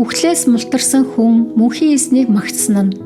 Үхлээс мултарсан хүн мөнхийн эзнийг магтсан нь.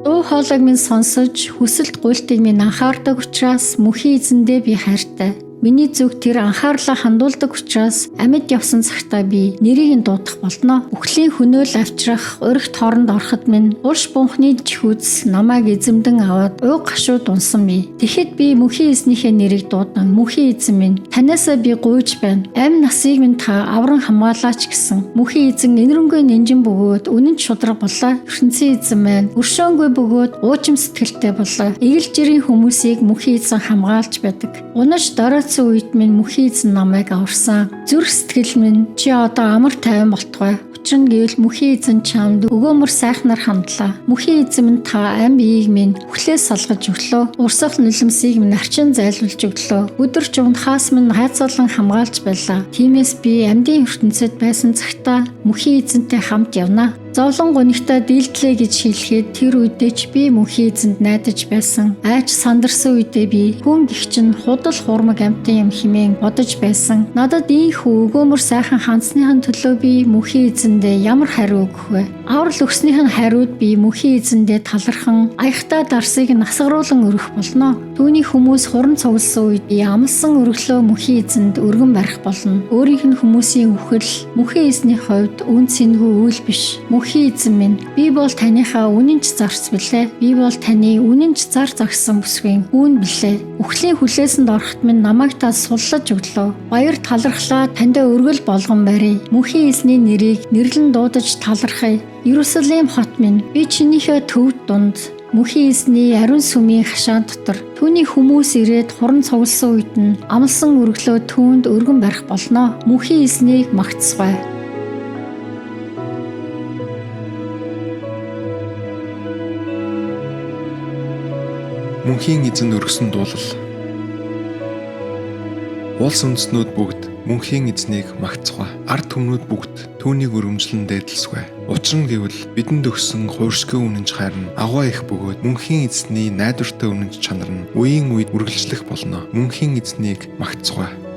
Дуу хоолойг минь сонсож хүсэлт гуйлтыг минь анхаардаг учраас мөнхийн эзэндээ би хайртай. Миний зүг тэр анхаарлаа хандуулдаг учраас амьд явсан цагтаа би нэрийг нь дуудах болно. Үхлийн хөнөөл авчрах, уригт хооронд ороход минь улш бунхны чихүүц намайг эзэмдэн аваад уг гашууд унсан би. Тэгэхэд би мөнхийн эзнийхээ нэрийг дуудан мөнхийн эзэн минь танаасаа би гуйж байна. Амь насыг минь та авран хамгаалаач гэсэн. Мөнхийн эзэн энэрэнгүй нэнжин бөгөөд үнэн шудраг болоо. ертөнцийн эзэн маань өршөөнгүй бөгөөд уужим сэтгэлтэй болоо. Игэл жирийн хүмүүсийг мөнхийн эзэн хамгаалж байдаг. Унаж дорой үед минь мөнхийн эзэн намайг аварсан. Зүрх сэтгэл минь чи одоо амар тайван болтугай. Учир нь гэвэл мөнхийн эзэн чамд өгөөмөр сайхнаар хандлаа. Мөнхийн эзэн минь та амь биеийг минь үхлээс салгаж өглөө. Урсгал нулимсыг минь арчин зайлуулж өглөө. Өдөр жугнахаас минь хайцуулан хамгаалж байлаа. Тиймээс би амьдын ертөнцид байсан цагтаа мөнхийн эзэнтэй хамт явна. Зовлон гонигтай дийлдлээ гэж хэлэхэд тэр үедээ ч би мөнхийн эзэнд найдаж байсан. Айч сандарсан үедээ би хүн гих чинь худал хурмаг амтан юм хэмээн бодож байсан. Надад ийхүү өгөөмөр сайхан хандсныхын төлөө би мөнхийн эзэндээ ямар хариу өгөх вэ? Аврал өгснийхэн хариуд би мөнхийн эзэндээ талархан аягтай дарсыг насгаруулан өргөх болно. Түүний хүмүүс хуран цугласан үед би амлсан өргөлөө мөнхийн эзэнд өргөн барих болно. Өөрийнх нь хүмүүсийн үхэл мөнхийн эзний хувьд үн цэнгүй үйл биш. Мөнхийн эзэн минь би бол таныхаа үнэнч зарц билээ. Би бол таны үнэнч зар загсан бүсгийн үүн билээ. Үхлийн хүлээсэнд орохт минь намайг та суллаж өглөө. Баяр талархлаа танд өргөл болгон барья. Мөнхийн эзний нэрийг нэрлэн дуудаж талархъя. Иерусалим хот минь би чинийхээ төвд дунд мөнхийн эзний ариун сүмийн хашаан дотор түүний хүмүүс ирээд хуран цугласан үед нь амлсан өргөлөө түүнд өргөн барих болно. Мөнхийн эзнийг магтсгай. Мөнхийн эзэнд өргөсөн дуулал. Улс үндэстнүүд бүгд мөнхийн эзнийг магтцгаая. Ард түмнүүд бүгд түүнийг өргөмжлөн дээдлсгэй. Учир нь гэвэл бидэнд өгсөн хууршгүй үнэнч хайр нь агуу их бөгөөд мөнхийн эзний найдвартай үнэнч чанар нь үеийн үед үргэлжлэх болно. Мөнхийн эзнийг магтцгаая.